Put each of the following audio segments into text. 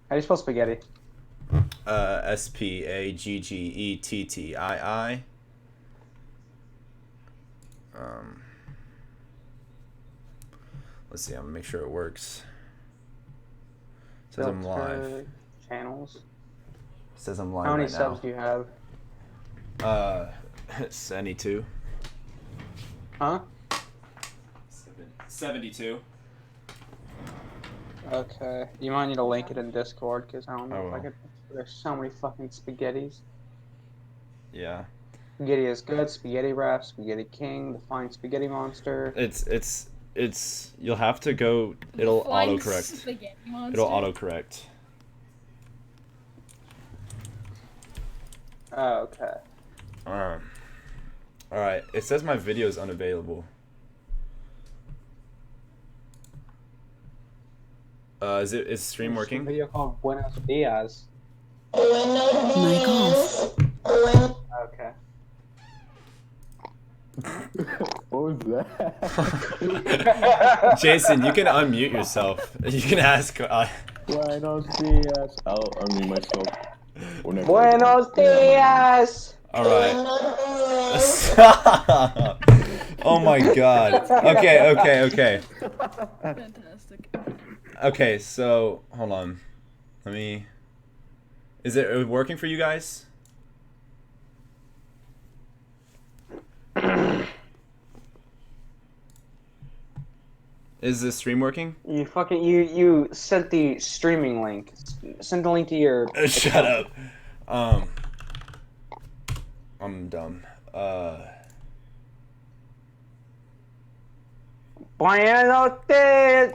How do you spell spaghetti? Spaggetti. Let's see. I'm gonna make sure it works. It says I'm live. Filter channels. It says I'm How live many right subs now. do you have? 72. Huh? 72. Okay. You might need to link it in Discord because I don't know Oh if I well. could. There's so many fucking spaghettis. Yeah. Spaghetti is good. Spaghetti wrap. Spaghetti king. The flying spaghetti monster. It's you'll have to go. The It'll flying autocorrect. spaghetti monster. It'll autocorrect. Oh, okay. All right. It says my video is unavailable. Is stream There's a working? video called Buenos Dias. Mic off. Okay. What was that? Jason, you can unmute yourself. You can ask. Buenos dias. I'll unmute myself. Whenever. Buenos Dias. All right. Stop. Oh my god. Okay. Fantastic. Okay, so hold on. Let me. Is it working for you guys? Is the stream working? You sent the streaming link. Send the link to your. Shut up. I'm dumb. Buenos Dias.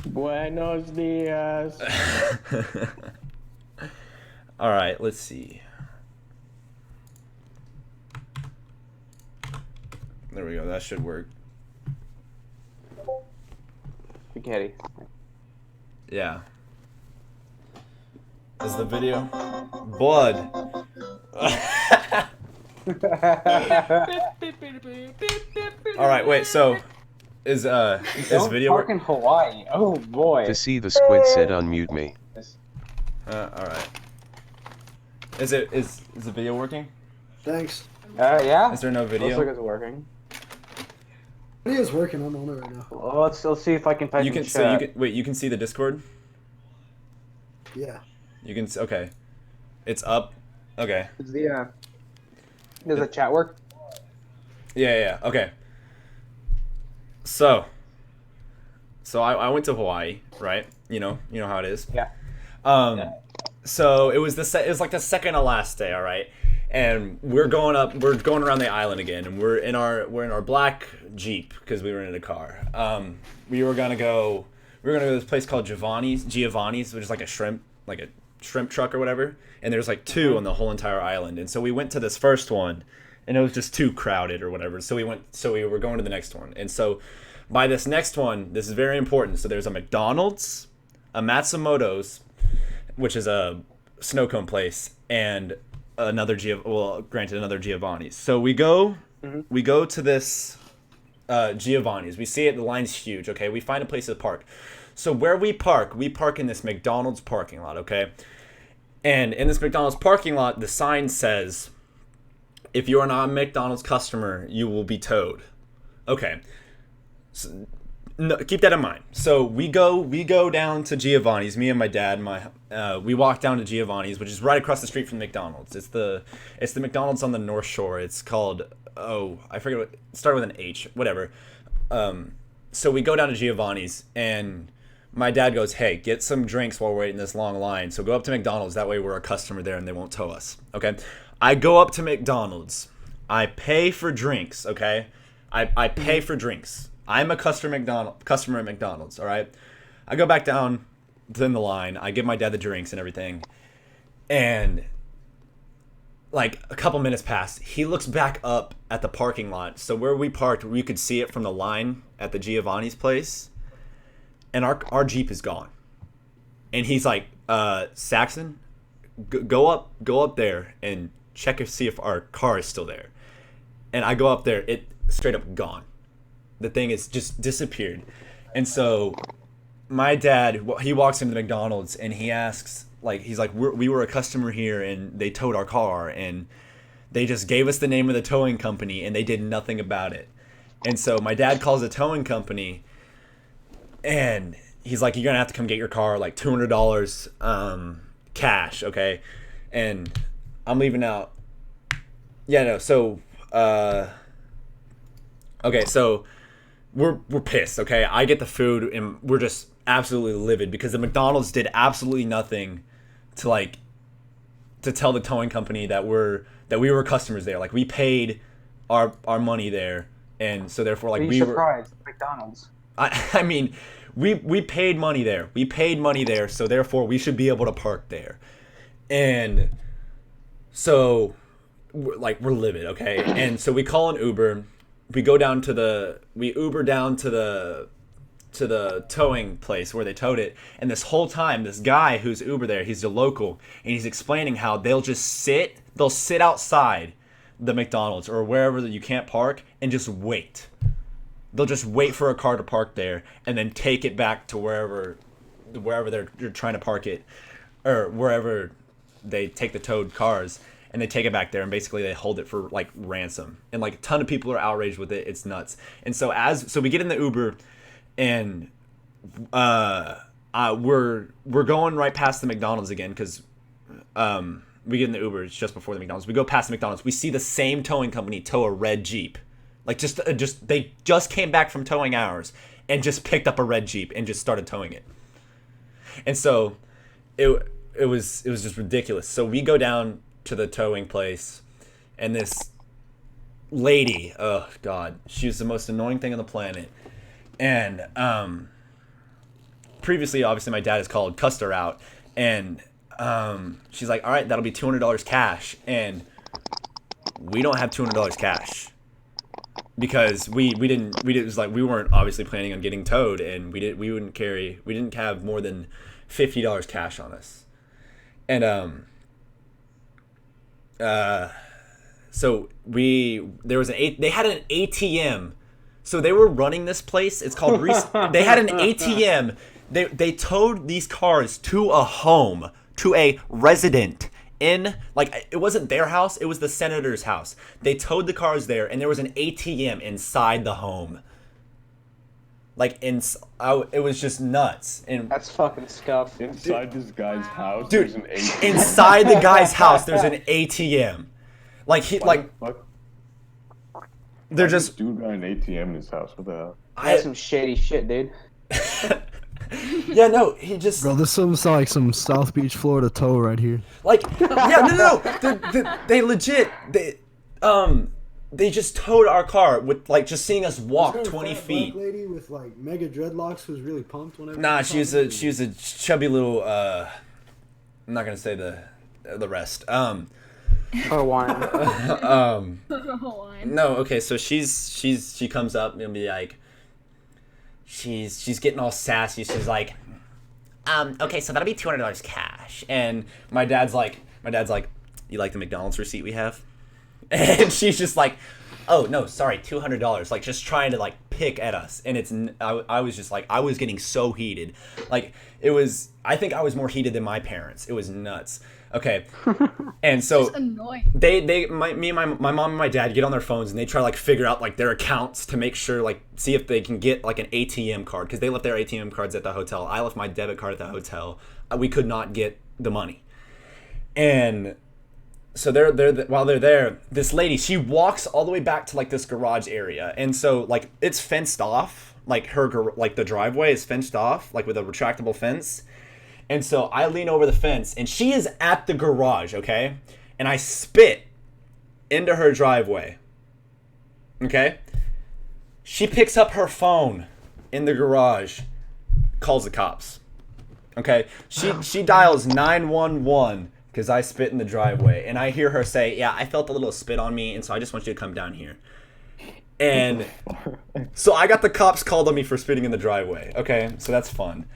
Buenos dias. All right, let's see. There we go. That should work. Spaghetti. Yeah. Is the video blood? All right, wait. So is Don't video park in Hawaii. Oh boy. To see the squid said unmute me. all right. Is the video working? Thanks. Yeah. Is there no Looks like video? it's working. Video's working. I'm on it right now. Well, let's see if I can type You in can chat. so you can wait. You can see the Discord. Yeah. You can okay. It's up. Okay. Is the does the chat work? Yeah. Okay. So I went to Hawaii, right? You know how it is. Yeah. So it was it was like the second to last day, all right? And we're going around the island again, and we're in our black Jeep because we were in a car. We were gonna go to this place called Giovanni's, which is like a shrimp truck or whatever. And there's like two on the whole entire island. And so we went to this first one, and it was just too crowded or whatever. So we were going to the next one. And so by this next one, this is very important. So there's a McDonald's, a Matsumoto's, which is a snow cone place, and another Giovanni's. So we go to this Giovanni's. We see it. The line's huge. Okay, we find a place to park. So where we park in this McDonald's parking lot. Okay, and in this McDonald's parking lot, the sign says, "If you are not a McDonald's customer, you will be towed." Okay. So, no, keep that in mind. So we go down to Giovanni's. Me and my dad. We walk down to Giovanni's, which is right across the street from the McDonald's. It's the McDonald's on the North Shore. It's called I forget what. It started with an H. Whatever. So we go down to Giovanni's, and my dad goes, "Hey, get some drinks while we're waiting this long line. So go up to McDonald's. That way we're a customer there, and they won't tow us." Okay. I go up to McDonald's. I pay for drinks. Okay. I pay for drinks. I'm a customer at McDonald's, all right? I go back down in the line. I give my dad the drinks and everything. And like a couple minutes pass. He looks back up at the parking lot. So where we parked, we could see it from the line at the Giovanni's place. And our Jeep is gone. And he's like, Saxon, go up there and check to see if our car is still there. And I go up there, it straight up gone. The thing is just disappeared. And so my dad, he walks into the McDonald's and he asks, like, he's like, we were a customer here and they towed our car and they just gave us the name of the towing company and they did nothing about it. And so my dad calls the towing company and he's like, you're gonna have to come get your car, like $200 cash, okay? And I'm leaving out. Yeah, no. So, okay, so we're pissed, okay? I get the food and we're just absolutely livid because the McDonald's did absolutely nothing to tell the towing company that we were customers there. Like, we paid our money there, and so therefore, like, Be surprised, McDonald's. I mean, we paid money there. We paid money there, so therefore we should be able to park there. And so we're livid, okay? And so we call an Uber. We Uber down to the towing place where they towed it. And this whole time, this guy who's Uber there, he's a local, and he's explaining how they'll sit outside the McDonald's or wherever that you can't park and just wait. They'll just wait for a car to park there and then take it back to wherever they're trying to park it, or wherever they take the towed cars, and they take it back there and basically they hold it for like ransom. And like a ton of people are outraged with it. It's nuts. And so we get in the Uber and we're going right past the McDonald's again because we get in the Uber. It's just before the McDonald's. We go past the McDonald's. We see the same towing company tow a red Jeep. Like they just came back from towing ours and just picked up a red Jeep and just started towing it. And so it was just ridiculous. So we go down to the towing place, and this lady, oh god, she was the most annoying thing on the planet. And previously, obviously, my dad has cussed her out, and she's like, all right, that'll be $200 cash. And we don't have $200 cash because we weren't obviously planning on getting towed, and we didn't have more than $50 cash on us. And so they had an ATM. So they were running this place. It's called they had an ATM. They towed these cars to a home, to a resident in, like, it wasn't their house, it was the senator's house. They towed the cars there, and there was an ATM inside the home. Like, it was just nuts. And That's fucking scuff. Inside this guy's house, dude, there's an ATM. inside the guy's house, there's an ATM. Like, they're just. Dude got an ATM in his house. What the hell? That's some shady shit, dude. Yeah, no, he just. Bro, this sounds like some South Beach, Florida tow right here. Like, yeah, no. They legit. They just towed our car with, like, just seeing us walk 20 feet. Black lady with like mega dreadlocks who's really pumped whenever. Nah, she was a chubby little. I'm not gonna say the rest. Hawaiian. Hawaiian. No, okay, so she comes up and be like, she's getting all sassy. She's like, okay, so that'll be $200 cash. And my dad's like, you like the McDonald's receipt we have? And she's just like, oh no, sorry, $200. Like, just trying to like pick at us. And I was just like, I was getting so heated. Like, I think I was more heated than my parents. It was nuts. Okay. And so Just annoying. me and my mom and my dad get on their phones and they try to like figure out like their accounts to make sure, like, see if they can get like an ATM card, because they left their ATM cards at the hotel. I left my debit card at the hotel. We could not get the money. And so while they're there, this lady, she walks all the way back to like this garage area. And so like it's fenced off, like the driveway is fenced off, like with a retractable fence. And so I lean over the fence, and she is at the garage, okay? And I spit into her driveway, okay? She picks up her phone in the garage, calls the cops, okay? She dials 911 because I spit in the driveway. And I hear her say, yeah, I felt a little spit on me, and so I just want you to come down here. And so I got the cops called on me for spitting in the driveway, okay? So that's fun.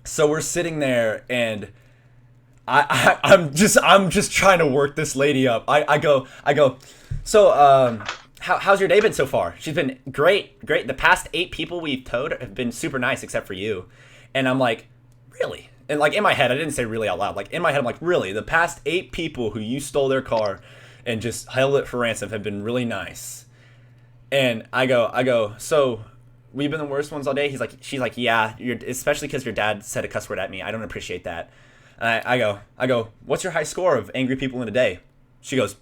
So we're sitting there, and I'm just trying to work this lady up. I go, so how's your day been so far? She's been great. The past 8 people we've towed have been super nice, except for you. And I'm like, really? And like in my head, I didn't say really out loud. Like in my head, I'm like, really? The past 8 people who you stole their car and just held it for ransom have been really nice. And I go, so we've been the worst ones all day? She's like, yeah, especially because your dad said a cuss word at me. I don't appreciate that. I go, what's your high score of angry people in a day? She goes,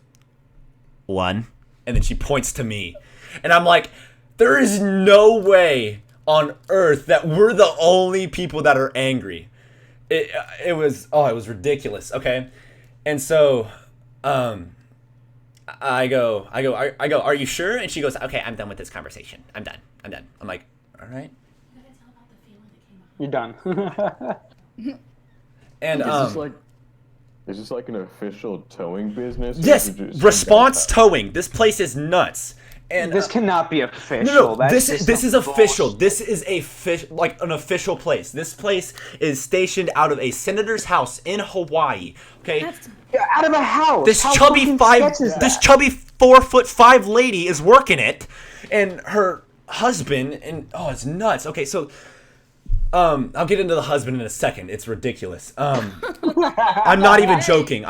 1. And then she points to me. And I'm like, there is no way on earth that we're the only people that are angry. It was ridiculous. Okay. And so, I go, are you sure? And she goes, okay, I'm done with this conversation. I'm done. I'm like, all right. You're done. And, is this like an official towing business? yes, Response Towing. This place is nuts. And this cannot be official. No, That's this is official. This is an official place. This place is stationed out of a senator's house in Hawaii. Okay, Yeah, out of a house. this How chubby fucking sketch is that? 4'5" lady is working it, and her husband, and it's nuts. Okay, so I'll get into the husband in a second. It's ridiculous. I'm not even joking.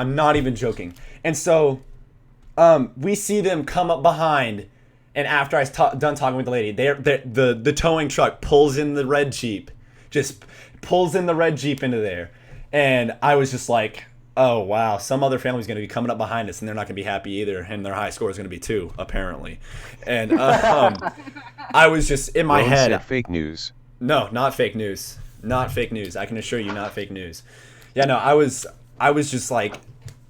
And so we see them come up behind. And after I done talking with the lady, the towing truck pulls in the red Jeep, just pulls in the red Jeep into there. And I was just like, oh, wow, some other family's going to be coming up behind us, and they're not going to be happy either. And their high score is going to be 2, apparently. And I was just in my Ron head. said fake news. No, not fake news. Not fake news. I can assure you, not fake news. Yeah, no, I was just like,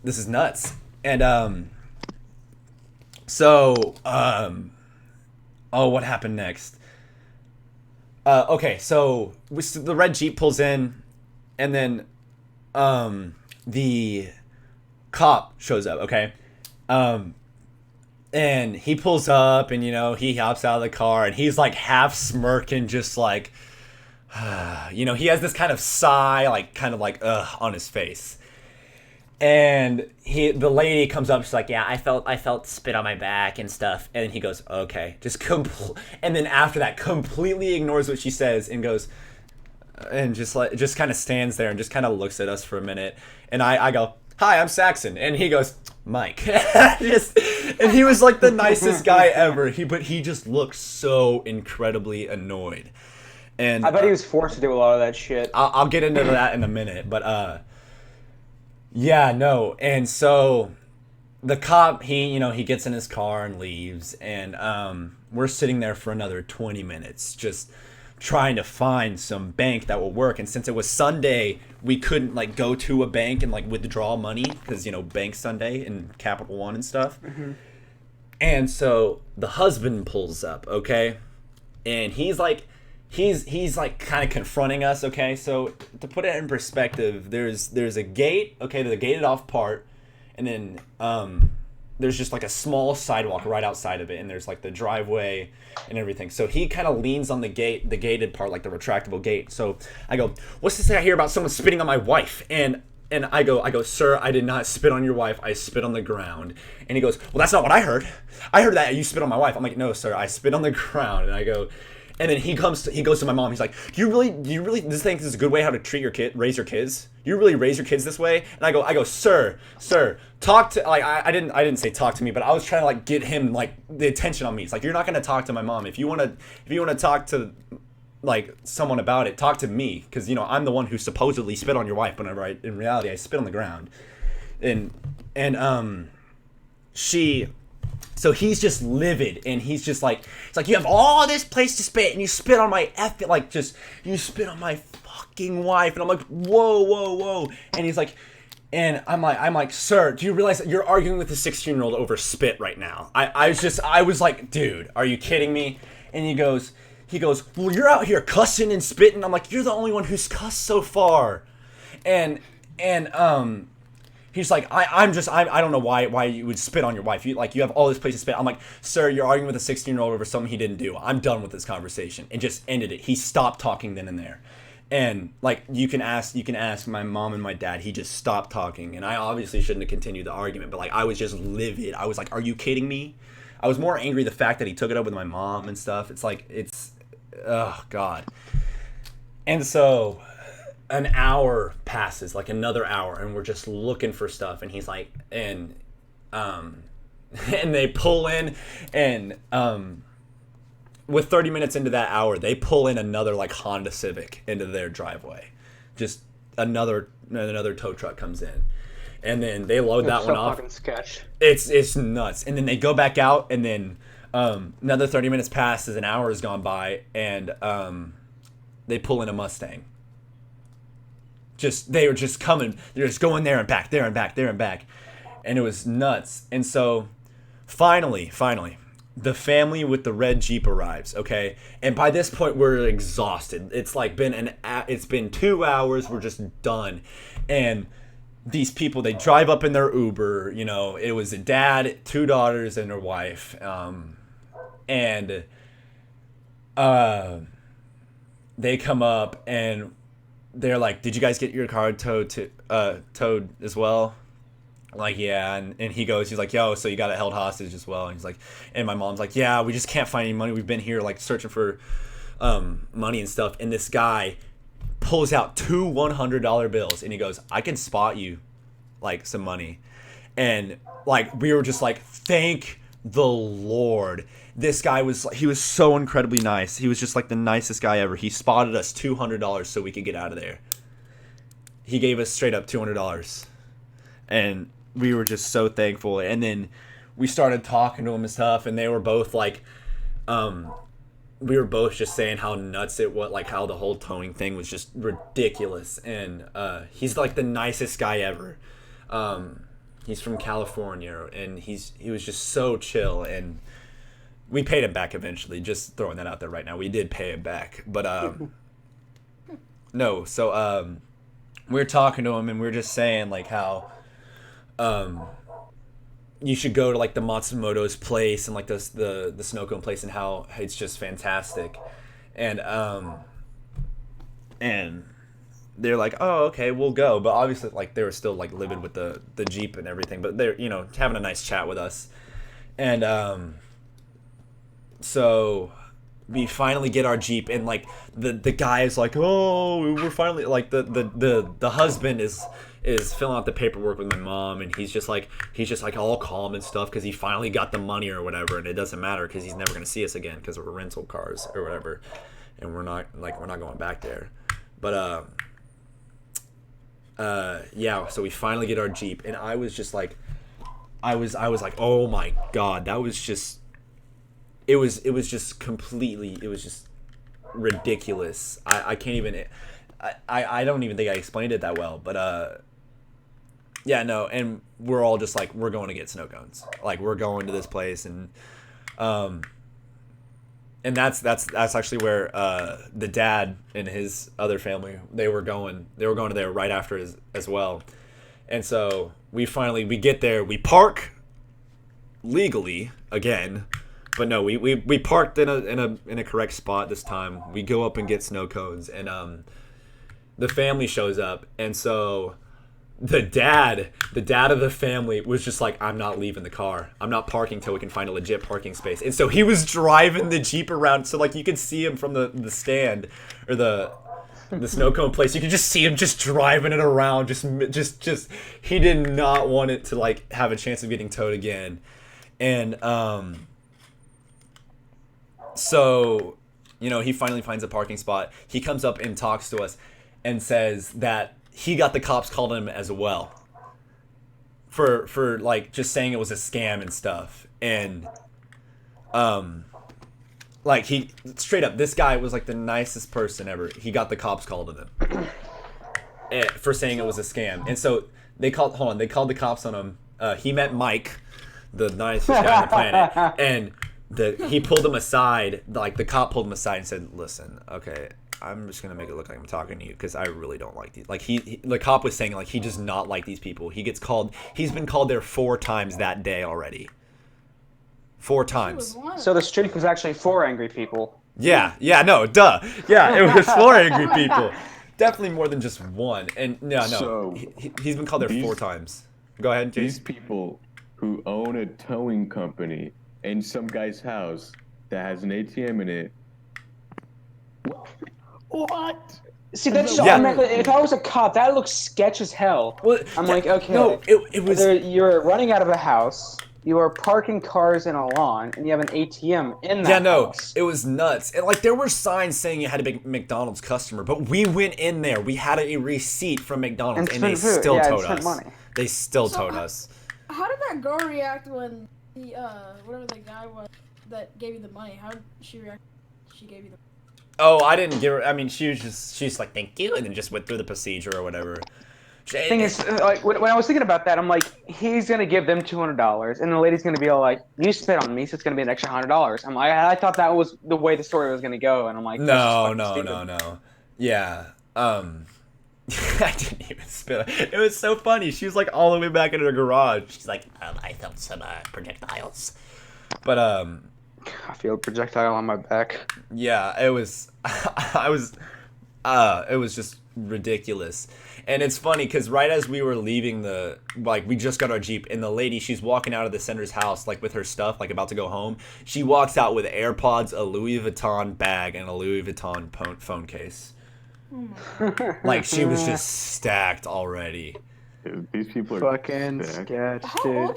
this is nuts. And what happened next? Okay, so the red Jeep pulls in, and then the cop shows up. Okay, and he pulls up, and he hops out of the car, and he's like half smirking, just like, he has this kind of sigh, like kind of like on his face. And the lady comes up, she's like, yeah, I felt spit on my back and stuff. And then he goes, okay, and then after that completely ignores what she says and goes, and just kind of stands there and just kind of looks at us for a minute. And I go, hi, I'm Saxon. And he goes, Mike. And he was like the nicest guy ever. But he just looked so incredibly annoyed. And I bet he was forced to do a lot of that shit. I'll get into that in a minute, but yeah, no. And so the cop, he gets in his car and leaves, and we're sitting there for another 20 minutes just trying to find some bank that will work. And since it was Sunday, we couldn't like go to a bank and like withdraw money because Bank Sunday and Capital One and stuff. Mm-hmm. And so the husband pulls up, okay? And he's like kind of confronting us, okay? So to put it in perspective, there's a gate, okay, there's a gated off part, and then there's just like a small sidewalk right outside of it, and there's like the driveway and everything. So he kind of leans on the gated part, like the retractable gate. So I go, what's this thing I hear about someone spitting on my wife? And I go, sir, I did not spit on your wife. I spit on the ground. And he goes, well, that's not what I heard. I heard that you spit on my wife. I'm like, no, sir, I spit on the ground. And I go, and then he goes to my mom. He's like, do you really, this think this is a good way how to treat your kid, raise your kids? You really raise your kids this way? And I go, sir, talk to, like, I didn't say talk to me, but I was trying to like get him like the attention on me. It's like, you're not going to talk to my mom. If you want to talk to like someone about it, talk to me. Cause I'm the one who supposedly spit on your wife, but in reality, I spit on the ground. So he's just livid, and he's just like, it's like, you have all this place to spit, and you spit on my you spit on my fucking wife. And I'm like, whoa. And he's like, and I'm like, sir, do you realize that you're arguing with a 16-year-old over spit right now? I was like, dude, are you kidding me? And he goes, well, you're out here cussing and spitting. I'm like, you're the only one who's cussed so far. And he's like, I don't know why you would spit on your wife. You have all this place to spit. I'm like, sir, you're arguing with a 16-year-old over something he didn't do. I'm done with this conversation, and just ended it. He stopped talking then and there. And like, you can ask my mom and my dad. He just stopped talking, and I obviously shouldn't have continued the argument, but like, I was just livid. I was like, are you kidding me? I was more angry the fact that he took it up with my mom and stuff. It's like oh god. And so an hour passes, like another hour, and we're just looking for stuff, and he's like, and they pull in, and with 30 minutes into that hour, they pull in another like Honda Civic into their driveway. Just another tow truck comes in, and then they load that one off. Fucking sketch. It's nuts. And then they go back out, and then another 30 minutes passes, an hour has gone by, and they pull in a Mustang. They were just coming. They're just going there and back, there and back, there and back, and it was nuts. And so finally, the family with the red Jeep arrives, okay? And by this point, we're exhausted. It's like it's been 2 hours. We're just done. And these people, they drive up in their Uber. You know, it was a dad, 2 daughters, and their wife. And they come up, and they're like, did you guys get your car towed as well? Like, yeah. And he's like, yo, so you got it held hostage as well? And he's like, and my mom's like, yeah, we just can't find any money. We've been here like searching for money and stuff. And this guy pulls out 2 $100 bills, and he goes, I can spot you like some money. And like, we were just like, thank the Lord. This guy was so incredibly nice. He was just like the nicest guy ever. He spotted us $200 so we could get out of there. He gave us straight up $200. And we were just so thankful. And then we started talking to him and stuff, and they were both like, we were both just saying how nuts it was, like how the whole towing thing was just ridiculous. And he's like the nicest guy ever. He's from California, and he was just so chill. And we paid him back eventually. Just throwing that out there right now. We did pay him back, but no. So we're talking to him, and we're just saying like how you should go to like the Matsumoto's place and like the snow cone place, and how it's just fantastic. And they're like, oh, okay, we'll go. But obviously, like, they were still like livid with the Jeep and everything, but they're, you know, having a nice chat with us. And so we finally get our Jeep, and like the guy is like, oh, we're finally, like, the husband is filling out the paperwork with my mom, and he's just like all calm and stuff, because he finally got the money or whatever, and it doesn't matter because he's never going to see us again because we're rental cars or whatever, and we're not going back there. But yeah, so we finally get our Jeep, and I was just like, I was like, oh my god, that was just, it was just completely, it was just ridiculous. I can't even, I don't even think I explained it that well, but yeah, no, and we're all just like, we're going to get snow cones, like, we're going to this place. And that's actually where the dad and his other family, they were going to there right after as well. And so we get there, we park legally again, but no, we parked in a correct spot this time. We go up and get snow cones, and the family shows up, and so the dad of the family was just like, I'm not leaving the car. I'm not parking till we can find a legit parking space. And so he was driving the Jeep around, so like you could see him from the stand or the snow cone place. You could just see him just driving it around. Just he did not want it to like have a chance of getting towed again. And so, you know, he finally finds a parking spot. He comes up and talks to us and says that he got the cops called him as well for like just saying it was a scam and stuff. And like, he straight up, this guy was like the nicest person ever. He got the cops called on him for saying it was a scam. And so they called the cops on him. He met Mike, the nicest guy on the planet, and he pulled him aside. Like, the cop pulled him aside and said, listen, okay, I'm just gonna make it look like I'm talking to you, because I really don't like these. Like, the cop was saying, like, he does not like these people. He's been called there 4 times that day already. 4 times. So the streak was actually 4 angry people. Yeah, no, duh. Yeah, it was 4 angry people. Definitely more than just one. And no, So, he's been called there 4 times. Go ahead, Jason. These people who own a towing company in some guy's house that has an ATM in it. What? See, that's Yeah. automatically. If I was a cop, that looks sketch as hell. Well, I'm yeah, like, okay. No, it was. You're running out of a house. You are parking cars in a lawn, and you have an ATM in that Yeah, no, house. it was nuts. And like there were signs saying you had to be a McDonald's customer, but we went in there. We had a receipt from McDonald's, and they spent food. still Yeah, and towed spent us. money. They still So, towed us. How did that girl react when the whatever the guy was that gave you the money? How did she react? She gave you the. Oh, I didn't give her. I mean, she's like, thank you, and then just went through the procedure or whatever. Thing is, like when I was thinking about that, I'm like, he's gonna give them $200, and the lady's gonna be all like, "You spit on me, so it's gonna be an extra $100." I'm like, I thought that was the way the story was gonna go, and I'm like, no, this is fucking stupid. no. Yeah. I didn't even spit. It was so funny. She was like all the way back in her garage. She's like, I felt some projectiles. But I feel a projectile on my back. yeah, it was. It was just ridiculous. And it's funny because right as we were leaving we just got our Jeep, and the lady, she's walking out of the sender's house, like with her stuff, like about to go home. She walks out with AirPods, a Louis Vuitton bag, and a Louis Vuitton phone case. Like she was just stacked already. Dude, these people are Fucking sick. sketch, How dude. old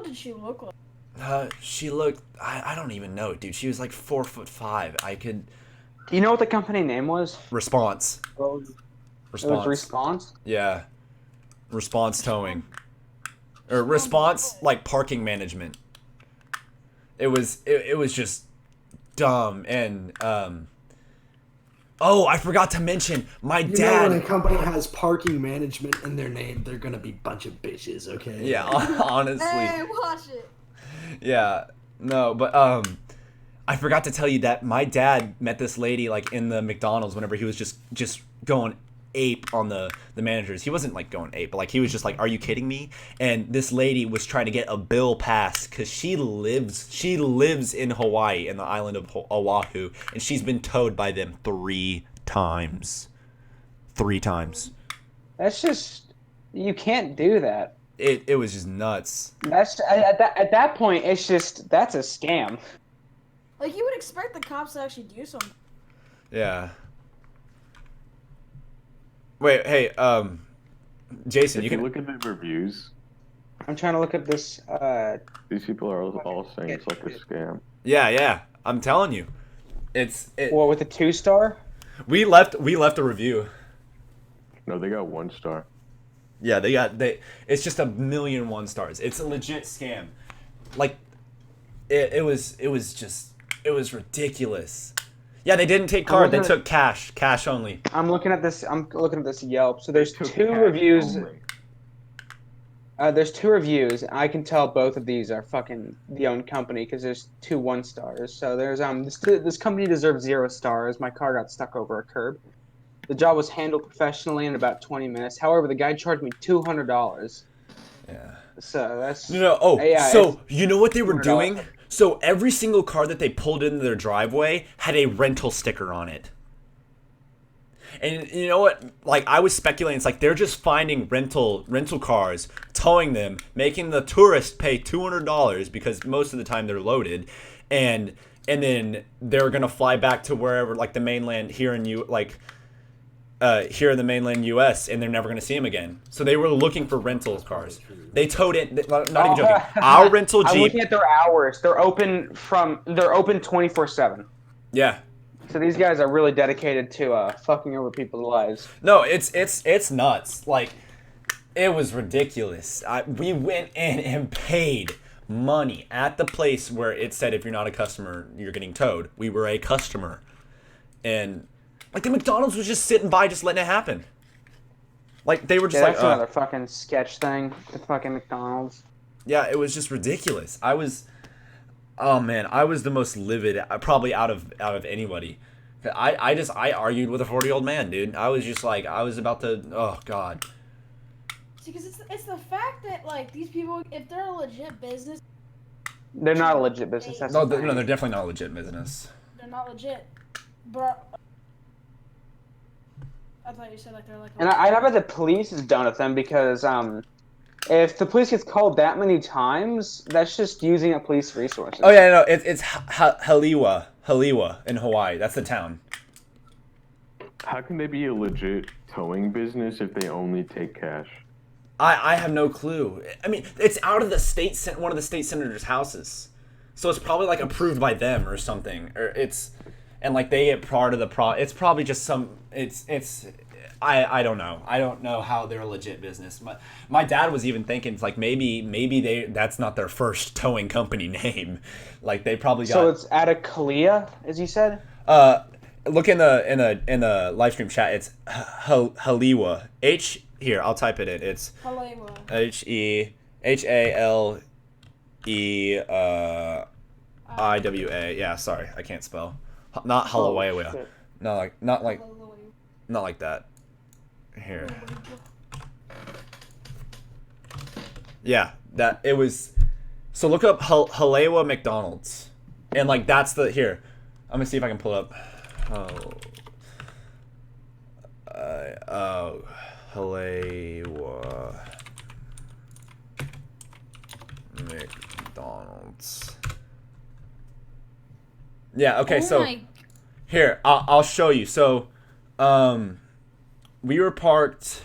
did she look like? She looked, I don't even know, dude. She was like 4'5". I could. Do you know what the company name was? Response. It was Response. Response. Yeah. Response towing. Or response like parking management. It was just dumb. And oh, I forgot to mention my You know when a dad. company has parking management in their name, they're gonna be a bunch of bitches, okay? Yeah, honestly. Hey, watch it. Yeah. No, but I forgot to tell you that my dad met this lady like in the McDonald's whenever he was just going ape on the managers. He wasn't like going ape, but like he was just like, are you kidding me? And this lady was trying to get a bill passed because she lives in Hawaii, in the island of Oahu, and she's been towed by them 3 times. 3 times. That's just, you can't do that. It was just nuts. That's at that point, it's just, that's a scam. Like you would expect the cops to actually do something. Yeah. Wait, hey, Jason, If you you can look at the reviews, I'm trying to look at this. these people are all saying it's like a scam. Yeah, I'm telling you. What, with a 2-star? We left a review. No, they got 1 star. Yeah, it's just a million 1 stars. It's a legit scam. Like it was ridiculous. Yeah, they didn't take card, they took cash only. I'm looking at this Yelp. So there's Took 2 cash reviews. only. There's 2 reviews. I can tell both of these are fucking the own company because there's 2 1-stars. So there's this company deserves 0 stars. My car got stuck over a curb. The job was handled professionally in about 20 minutes. However, the guy charged me $200. Yeah. So that's So you know what they were $200. doing? So every single car that they pulled into their driveway had a rental sticker on it. And you know what? Like I was speculating, it's like they're just finding rental cars, towing them, making the tourist pay $200 because most of the time they're loaded, and then they're gonna fly back to wherever, like the mainland here in here in the mainland U.S. and they're never gonna see them again. So they were looking for rental cars. They towed it. Not even joking. Our rental I'm Jeep. looking at their hours. They're open 24/7. Yeah. So these guys are really dedicated to fucking over people's lives. No, it's nuts. Like, it was ridiculous. We went in and paid money at the place where it said if you're not a customer, you're getting towed. We were a customer. And, like, the McDonald's was just sitting by, just letting it happen. Like, they were just That's another fucking sketch thing. The fucking McDonald's. yeah, it was just ridiculous. I was the most livid, probably out of anybody. I argued with a 40-year-old man, dude. I was just like, I was about to, oh god. See, because it's the fact that like these people, if they're a legit business, They're not a legit business. That's No, the they're thing. definitely not a legit business. they're not legit. But I thought you said like they're like. And I bet the police is done with them because If the police gets called that many times, that's just using up police resources. Oh yeah, no, it's Haliwa in Hawaii. That's the town. How can they be a legit towing business if they only take cash? I have no clue. I mean, it's out of the one of the state senators' houses, so it's probably like approved by them or something, or and like they get part of the It's probably just some. I don't know. I don't know how they're a legit business. My dad was even thinking it's like maybe that's not their first towing company name. Like they probably got. So it's Atakalia, as you said. Look in the live stream chat. It's Haliwa. Here, I'll type it in. It's Halewa. HEHALEIWA. Yeah, sorry, I can't spell. Not Halawawa. shit. Not like that. Here. Yeah, that it was. So look up Halewa McDonald's, and like that's the here. I'm gonna see if I can pull up. Halewa McDonald's. Yeah. Okay. So here I'll show you. So, we were parked.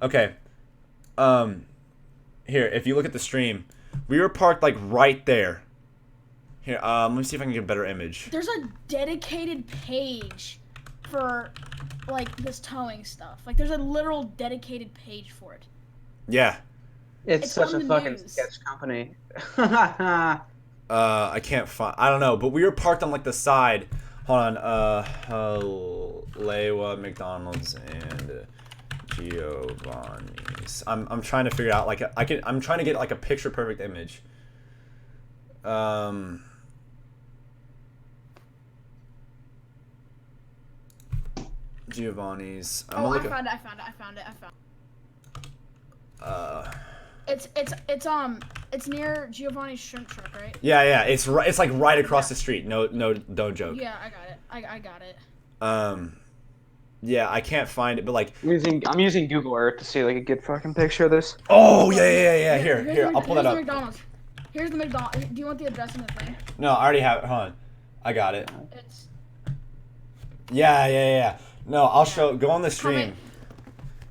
Okay. Here, if you look at the stream, we were parked like right there. Here, let me see if I can get a better image. There's a dedicated page for like this towing stuff. Like there's a literal dedicated page for it. Yeah. It's such on a the fucking news. sketch company. I can't find. I don't know, but we were parked on like the side. Hold on. Lewa McDonald's and Giovanni's. I'm trying to figure out like I'm trying to get like a picture perfect image. Giovanni's. Oh, I found it. It's near Giovanni's shrimp truck, right? Yeah. It's right. It's like right across the street. No, don't joke. Yeah, I got it. I got it. Yeah, I can't find it, but like. I'm using Google Earth to see like a good fucking picture of this. Oh yeah. Here, I'll pull that up. Here's the McDonald's. Do you want the address in the thing? No, I already have it. Hold on. I got it. It's Yeah. No, I'll show. Go on the stream.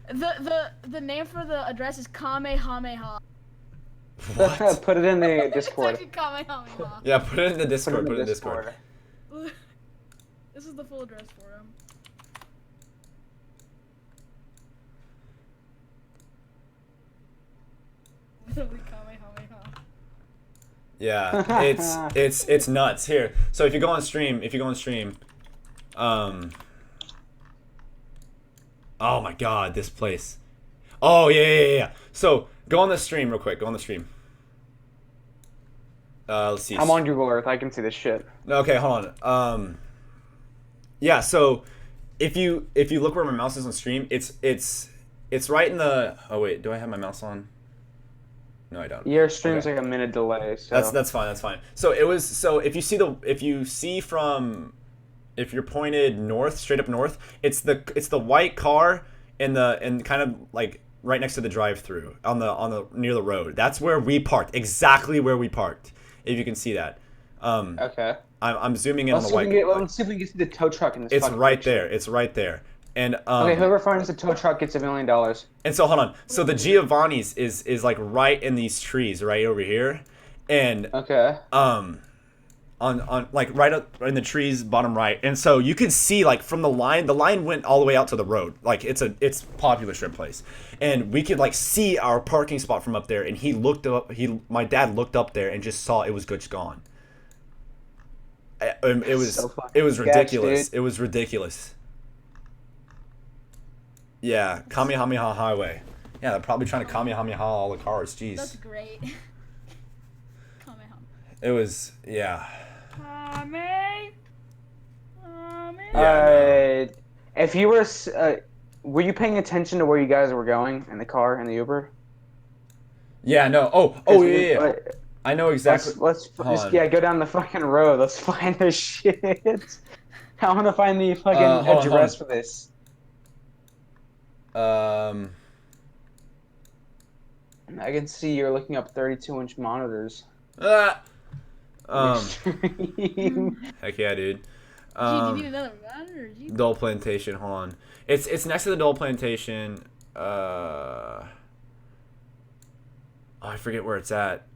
The name for the address is Kamehameha. What? Put it in the Discord. It's actually Kamehameha. Yeah, put it in the Put Discord. it Put it in in the Discord. This is the full address for him. Literally Kamehameha. Yeah, it's nuts. Here, so if you go on stream, oh my god, this place. Oh yeah. So go on the stream real quick. Go on the stream. Let's see. I'm on Google Earth. I can see this shit. Okay, hold on. Yeah. So if you look where my mouse is on stream, it's right in the. Oh wait, do I have my mouse on? No, I don't. Your stream's Okay. like a minute delay. So. That's fine. So if you're pointed north, straight up north, it's the white car and kind of like right next to the drive-through on the near the road. That's where we parked. Exactly where we parked. If you can see that. Okay. I'm zooming in Let's on the white. let's see if we can see the tow truck in this. It's fucking right picture. there. It's right there. And Okay, whoever finds the tow truck gets $1 million. and so hold on. So the Giovanni's is like right in these trees right over here, and Okay. on like right up in the trees bottom right, and so you can see like from the line went all the way out to the road. Like it's popular shrimp place, and we could like see our parking spot from up there. And my dad looked up there and just saw it was just gone. It was So fucking it was sketch, ridiculous. dude. It was ridiculous. Yeah, Kamehameha Highway. Yeah, they're probably trying to Kamehameha all the cars. Jeez. That's great. Kamehameha. It was, yeah. If you were you paying attention to where you guys were going in the car in the Uber? Yeah, no. Oh, yeah. I know exactly. Let's Hold just on. go down the fucking road. Let's find this shit. I want to find the fucking hold on. address for this. I can see you're looking up 32-inch monitors. Ah! Stream. Heck yeah, dude. Gee, do you need another one, or do you? Dole Plantation, hold on. It's next to the Dole Plantation. Oh, I forget where it's at.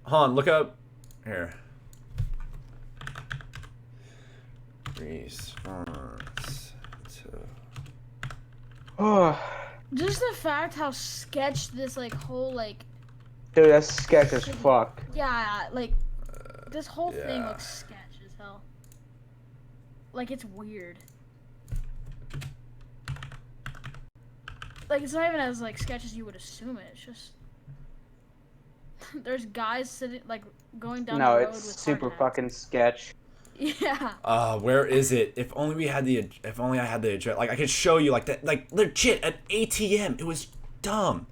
Hold on, look up here. Response to Oh, Just the fact how sketched this like whole like dude, that's sketch as fuck. yeah like this whole thing yeah. looks sketch as hell. Like it's weird. Like it's not even as like sketch as you would assume it. It's just there's guys sitting like going down No, the road it's with super hard hats. fucking sketch. Yeah. where is it? If only I had the address. Like I could show you like that. Like legit an ATM. It was dumb.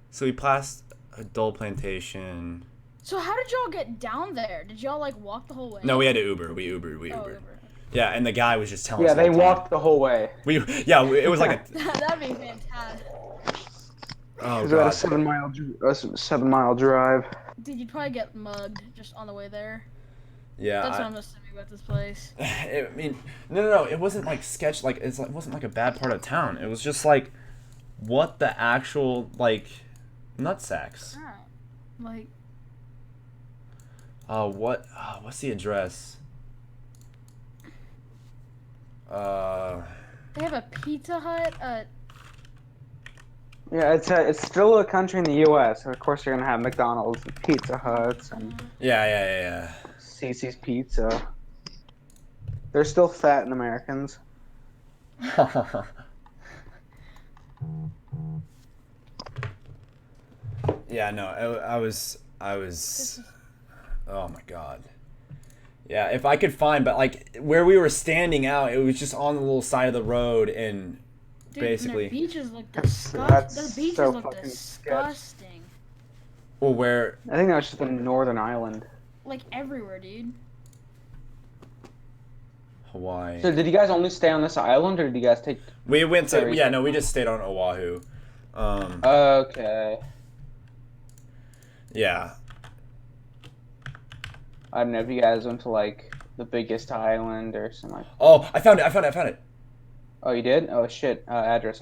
So we passed a Dole Plantation. So how did y'all get down there? Did y'all like walk the whole way? No, we had to Uber. We Ubered. Oh, Uber. Yeah, and the guy was just telling Yeah, us. the they whole time. walked the whole way. It was like a. That'd be fantastic. Oh It was about a god. 7-mile drive. Dude, you'd probably get mugged just on the way there. Yeah. That's what I'm assuming about this place. I mean, no. It wasn't like sketch. Like it wasn't like a bad part of town. It was just like, what the actual like, nutsacks. Yeah. Like, What's the address? they have a Pizza Hut. Yeah, it's still a country in the U.S. So of course you're gonna have McDonald's, and Pizza Huts, and Yeah. Cece's Pizza. They're still fat and Americans. Yeah, no, I was. Oh my god. Yeah, if I could find, but like where we were standing out, it was just on the little side of the road, and Dude, basically. and their beaches look That's disgusting. Their beaches so look fucking disgusting. Well, where? I think that was just a northern island. Like everywhere, dude. Hawaii. So did you guys only stay on this island, or did you guys take? We went to. Very- Yeah, no, we just stayed on Oahu. Okay. Yeah. I don't know if you guys went to like the biggest island or something. Oh, I found it. Oh, you did? Oh shit. Address.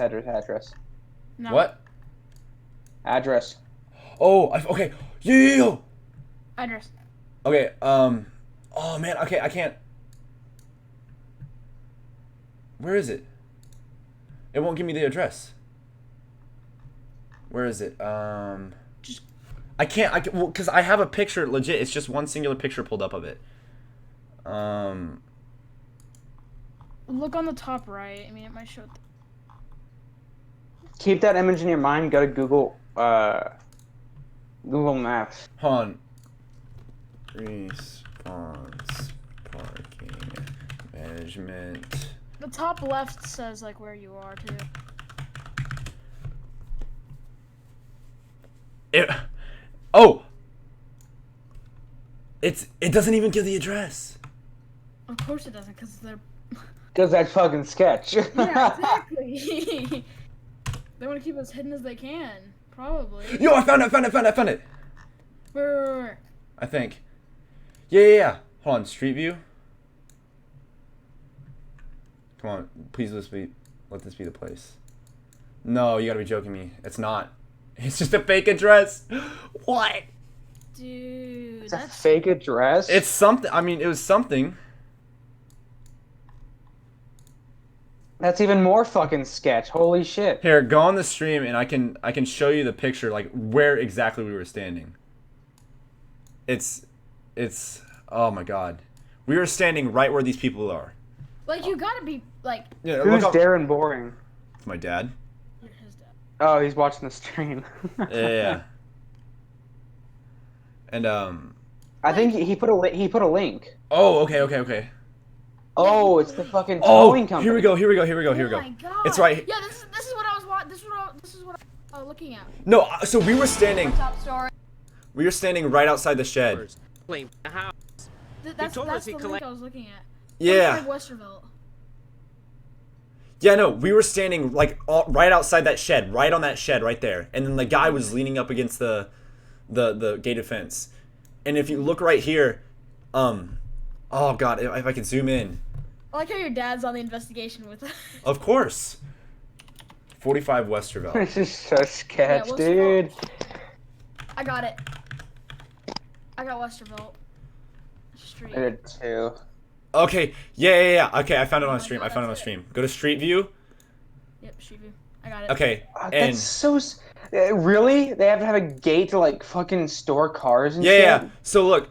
No. What? Address. Oh, okay. Yeah. Address. Okay. Oh man. Okay, I can't. Where is it? It won't give me the address. Where is it? Just- I can't. Well, because I have a picture. Legit, it's just one singular picture pulled up of it. Look on the top right. I mean, it might show. Keep that image in your mind. Go to Google. Google Maps. Hold on. Response parking management. The top left says like where you are too. It doesn't even give the address. Of course it doesn't, because they're. Cause that's fucking sketch. Yeah, exactly. They want to keep it as hidden as they can, probably. Yo, I found it. Where? I think. Yeah. Hold on, Street View. Come on, please let this be the place. No, you gotta be joking me. It's not. It's just a fake address. What? Dude, It's a that's fake address. It's something. I mean, it was something. That's even more fucking sketch. Holy shit. Here, go on the stream, and I can show you the picture, like where exactly we were standing. It's. Oh my god, we were standing right where these people are. like you gotta be like. Yeah, Who's look up. Darren Boring? It's my dad. His dad. Oh, he's watching the stream. Yeah. And I think he put a link. Oh, okay. Oh, it's the fucking Oh, towing company. here we go. Oh my god. It's right. Yeah, this is what I was watching. This is what I was looking at. No, so we were standing. Top story. We were standing right outside the shed. Claim the house. That's told us the he link I was looking at. Yeah. Westerville. Yeah, no, we were standing like right outside that shed, right on that shed, right there, and then the guy was leaning up against the gated fence. And if you look right here, oh god, if I can zoom in. I like how your dad's on the investigation with us. Of course. 45 Westerville. This is so sketch, what's dude. I got it. I got Westerville. Street. I did too. Okay, yeah. Okay, I found it on stream. I found it on stream. Go to Street View. Yep, Street View. I got it. Okay, and That's so. Really? They have to have a gate to like fucking store cars and shit? yeah. So look,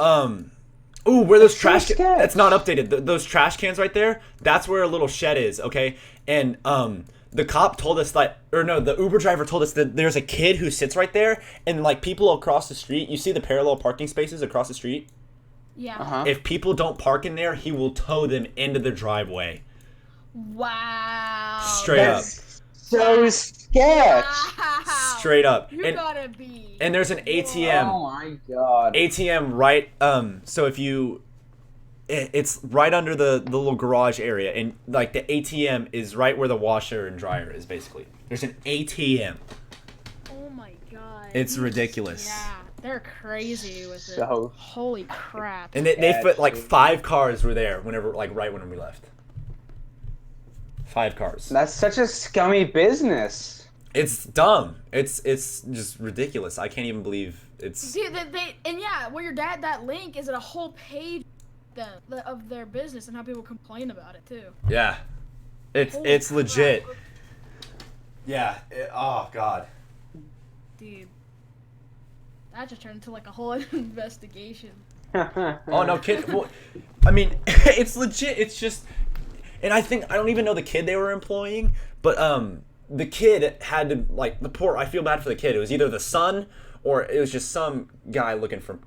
ooh, where those That's so trash sketch. that's not updated. Those trash cans right there, that's where a little shed is, okay? And the cop told us that, or no, the Uber driver told us that there's a kid who sits right there, and like people across the street, you see the parallel parking spaces across the street? Yeah. Uh-huh. If people don't park in there, he will tow them into their driveway. Wow. Straight up. That's so sketch. Wow. Straight up. You gotta be. And there's an ATM. Oh my god. ATM right so if you it's right under the little garage area, and like the ATM is right where the washer and dryer is basically. There's an ATM. Oh my god. It's ridiculous. Yeah, they're crazy with it. So Holy crap. And they put like 5 cars were there whenever like right when we left. 5 cars. that's such a scummy business. It's dumb. It's just ridiculous. I can't even believe it's Dude, and yeah, where your dad, that link is at a whole page of their business and how people complain about it too. yeah. It's Holy it's crap. legit. Yeah. Oh god. Dude. That just turned into like a whole investigation. Oh no, kid. Well, I mean, it's legit. It's just, and I don't even know the kid they were employing, but the kid had to like I feel bad for the kid. It was either the son or it was just some guy looking for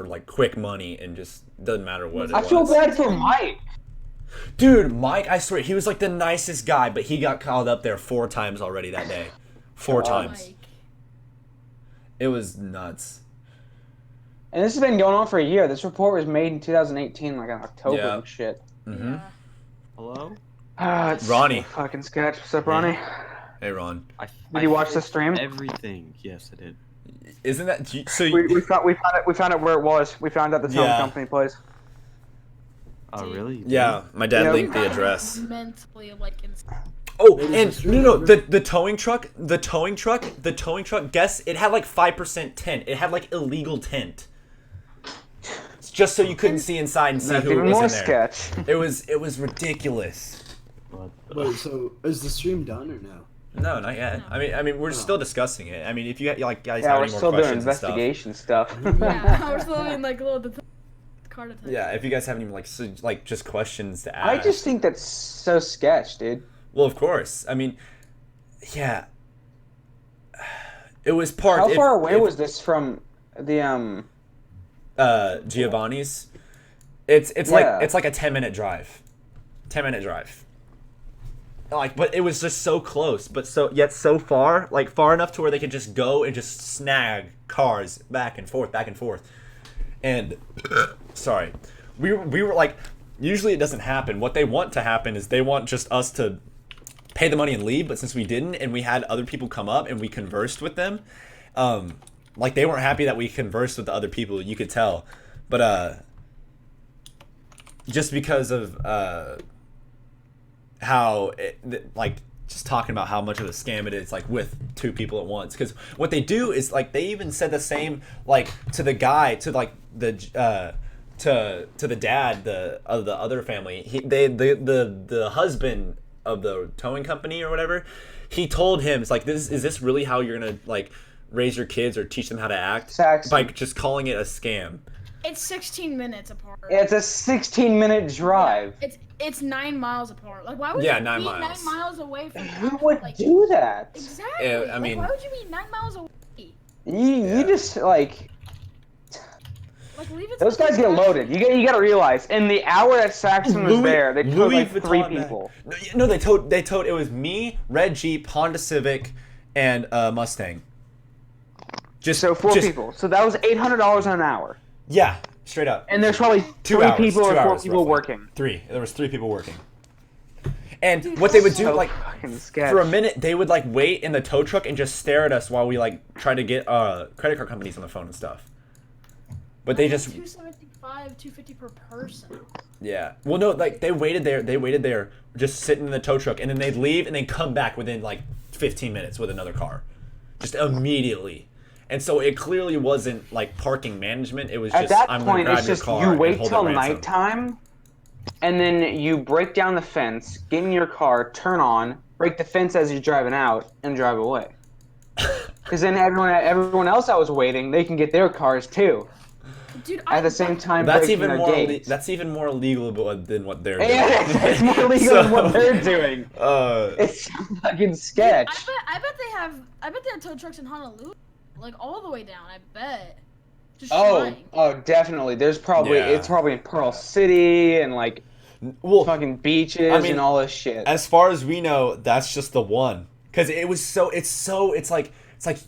like quick money, and just doesn't matter what it I was. feel bad for Mike. Dude, Mike, I swear he was like the nicest guy, but he got called up there 4 times already that day. 4 times. Like, It was nuts. And this has been going on for a year. This report was made in 2018, like in October Yeah. and shit. Mm-hmm. yeah. Hello? It's Ronnie. a fucking sketch. What's up, Ronnie? Hey, Ron. Did you watch the stream? Everything. Yes, I did. Isn't that so? We found out where it was. We found out the towing Yeah. company place. Oh, really? Yeah, my dad Yeah. linked the address. Mentally, like, Oh, and no, the towing truck. Guess it had like 5% tint. It had like illegal tint. It's just so you couldn't see inside and see That's who even was more in there. sketch. It was ridiculous. What the- Wait, so is the stream done or no? No, not yet. I mean, we're still discussing it. I mean, if you like guys Yeah, have we're any more still doing questions and stuff. investigation stuff. yeah, we're still in like little card attack. Yeah, if you guys have any like just questions to ask. I just think that's so sketch, dude. Well, of course. I mean, yeah. It was parked. How far away was this from the Giovanni's? It's Yeah. like it's like a 10-minute drive. 10-minute drive. Like, but it was just so close, but yet so far, like far enough to where they could just go and just snag cars back and forth, and sorry, we were like, usually it doesn't happen. What they want to happen is they want just us to pay the money and leave, but since we didn't, and we had other people come up and we conversed with them, like they weren't happy that we conversed with the other people. You could tell, but just because of how like just talking about how much of a scam it is, like with 2 people at once, because what they do is like they even said the same like to the guy, to like the to the dad, the other family, the husband of the towing company or whatever, he told him, it's like, is this really how you're gonna like raise your kids or teach them how to act? Saxon. By just calling it a scam. It's 16 minutes apart. It's a 16-minute drive. It's 9 miles apart. Like, why would Yeah, you 9 be miles. 9 miles away from? Who would like, do that? Exactly. Yeah, I Like, mean- why would you be 9 miles away? You just like Like, leave it. those guys get loaded. You got to realize in the hour that Saxon was there, they towed like 3 Vuitton bag. people. No, they towed. It was me, red Jeep, Honda Civic, and Mustang. Just So 4 people. So that was $800 an hour. Yeah, straight up. And there's probably 2 3 hours, people 2 or 4 hours, people roughly. working. 3. There was 3 people working. And Dude, what they would do, So like, fucking sketch. for a minute, they would like wait in the tow truck and just stare at us while we like try to get credit card companies on the phone and stuff. But they just 275, 250 per person. yeah. Well, no, like they waited there, just sitting in the tow truck, and then they'd leave and then come back within like 15 minutes with another car, just immediately. And so it clearly wasn't like parking management. It was At just that I'm gonna point, grab it's your just car you and wait hold it till ransom. nighttime, and then you break down the fence, get in your car, turn on, break the fence as you're driving out, and drive away. Because then everyone else that was waiting, they can get their cars too. Dude, At the same time, That's breaking even their more. gates. That's even more illegal than what they're doing. Yeah, it's more legal than what they're doing. Uh, It's fucking sketch. I bet they have tow trucks in Honolulu, like all the way down. I bet. Just Oh, trying. definitely. There's probably Yeah. it's probably in Pearl City and like well, fucking beaches I mean, and all this shit. as far as we know, that's just the one. Because it was so. It's like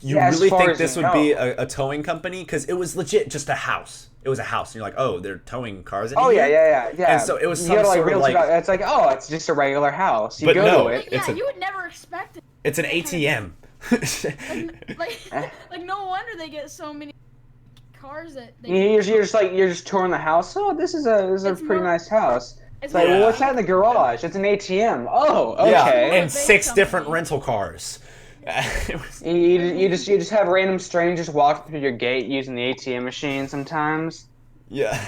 you Yeah, as really far think as this you would be know. a towing company? Because it was legit just a house. It was a house, and you're like, oh, they're towing cars. In Oh here? yeah. And so it was You some gotta, sort of, real like- it's like, oh, it's just a regular house. You But go no. to it. Yeah, it's a- you would never expect it. It's an ATM. Like no wonder they get so many cars that they. You're just touring the house. Oh, this is a It's pretty more- nice house. It's It's like, Yeah. well, what's that in the garage? It's an ATM. Oh, Yeah, okay. and Big 6 company. different rental cars. It was- You just have random strangers walk through your gate using the ATM machine sometimes. yeah,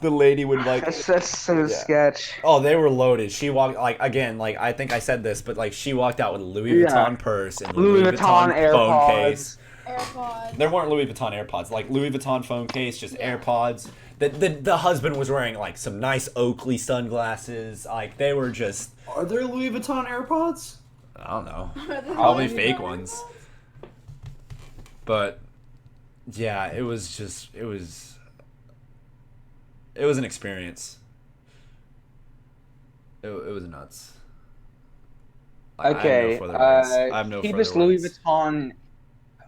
the lady would like. That's so sketch. Oh, they were loaded. She walked like again, like I think I said this, but like she walked out with a Louis Yeah. Vuitton purse and Louis Louis Vuitton Vuitton phone AirPods. case. AirPods. There weren't Louis Vuitton AirPods, like Louis Vuitton phone case, just Yeah. AirPods. The husband was wearing like some nice Oakley sunglasses. Like they were just Are there Louis Vuitton AirPods? I don't know, probably fake ones. But yeah, it was an experience. It was nuts. I have no Okay, further words. I have no cheapest further Louis words. Vuitton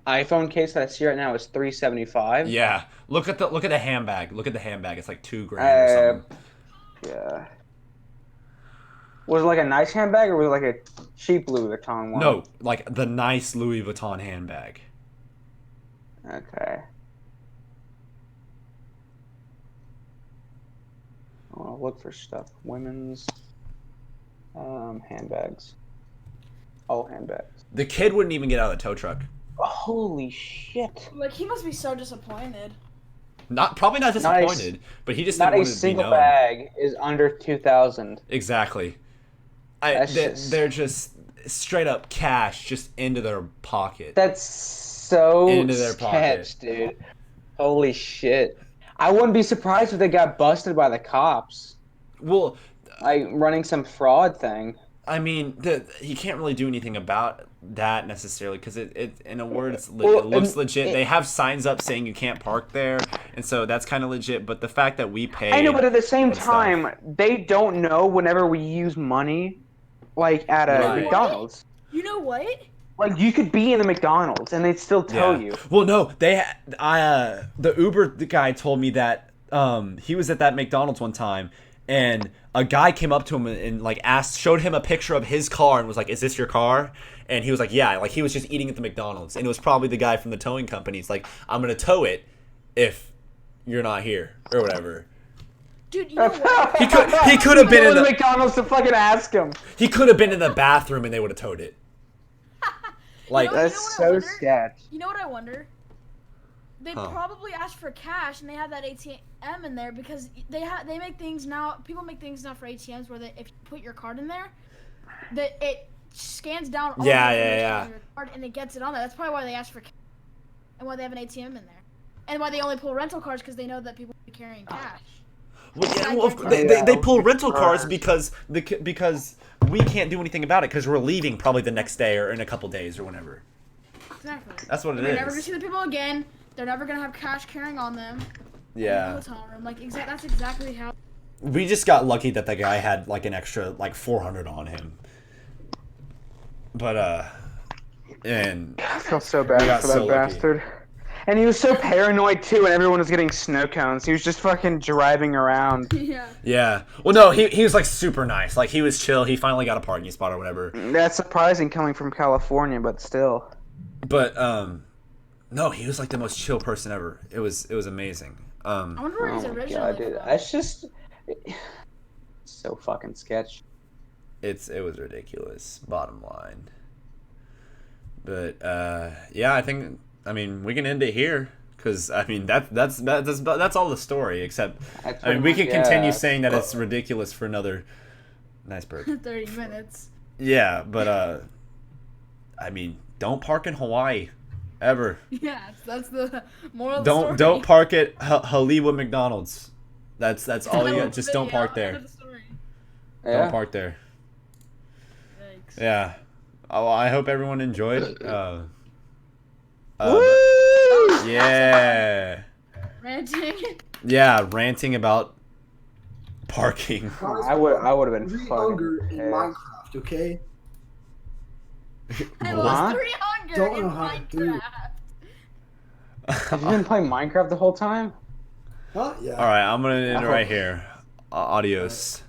iPhone case that I see right now is $375. Yeah, look at the handbag. Look at the handbag. It's like $2,000 or something. Yeah. Was it like a nice handbag or was it like a cheap Louis Vuitton one? No, like the nice Louis Vuitton handbag. Okay. I'll look for stuff. Women's handbags. All handbags. The kid wouldn't even get out of the tow truck. Holy shit. Like he must be so disappointed. Probably not Not a- disappointed, but he just Not didn't a want it to be single known. bag is under 2,000. Exactly. That's just- They're just straight up cash just into their pocket. That's so Into their sketch, dude. Holy shit. I wouldn't be surprised if they got busted by the cops. Well, Like running some fraud thing. I mean, he can't really do anything about that necessarily because it in a word it Well, looks and legit. They have signs up saying you can't park there, and so that's kind of legit. But the fact that we pay, I know, but at the same and stuff. time, they don't know whenever we use money, like at a Right. McDonald's. You know what? Like you could be in the McDonald's and they'd still tell you. Well, no, the Uber guy told me that he was at that McDonald's one time, and a guy came up to him and like showed him a picture of his car and was like, "Is this your car?" And he was like, "Yeah." Like he was just eating at the McDonald's, and it was probably the guy from the towing company. He's like, "I'm gonna tow it if you're not here or whatever." Dude, you know what? He could have been Go in to the McDonald's to fucking ask him. he could have been in the bathroom and they would have towed it. Like You That's know what I so wonder? sketch. You know what I wonder? They Huh. probably asked for cash and they had that ATM in there because they make things now. People make things now for ATMs where if you put your card in there, that it scans down all Yeah, the yeah, information yeah. on your card and it gets it on there. That's probably why they asked for cash and why they have an ATM in there, and why they only pull rental cards because they know that people will be carrying cash. Well, yeah, I well, guarantee they pull rental cars because we can't do anything about it because we're leaving probably the next day or in a couple days or whenever. Exactly. That's what it They're is. never gonna see the people again. They're never gonna have cash carrying on them. In Yeah. the hotel room. Like that's exactly how. We just got lucky that the guy had like an extra like 400 on him. But and I feel so We bad got for that so lucky. bastard. And he was so paranoid too, and everyone was getting snow cones. He was just fucking driving around. Yeah. Yeah. Well, no, he was like super nice. Like he was chill. He finally got a parking spot or whatever. That's surprising coming from California, but still. But no, he was like the most chill person ever. It was amazing. I wonder where he's Oh my originally god, dude. from. That's just so fucking sketch. It was ridiculous. Bottom line. But yeah, I mean we can end it here because I mean that's all the story. Except I mean we can continue saying that it's ridiculous for another nice bird. 30 minutes. Yeah, but I mean don't park in Hawaii ever. Yeah, that's the moral of the story. Don't park at Hollywood McDonald's. That's all you got. Just don't Video park of there. the story. Yeah. Don't park there. Yikes. Yeah. Oh, I hope everyone enjoyed. Yeah. Ranting. Yeah, ranting about parking. I would have been Three fucking hunger in pissed. Minecraft, okay? I What? lost 3 hunger Don't in know how to do it. Minecraft. Have you been playing Minecraft the whole time? Huh? Yeah. All right, I'm gonna end it right here. Adios.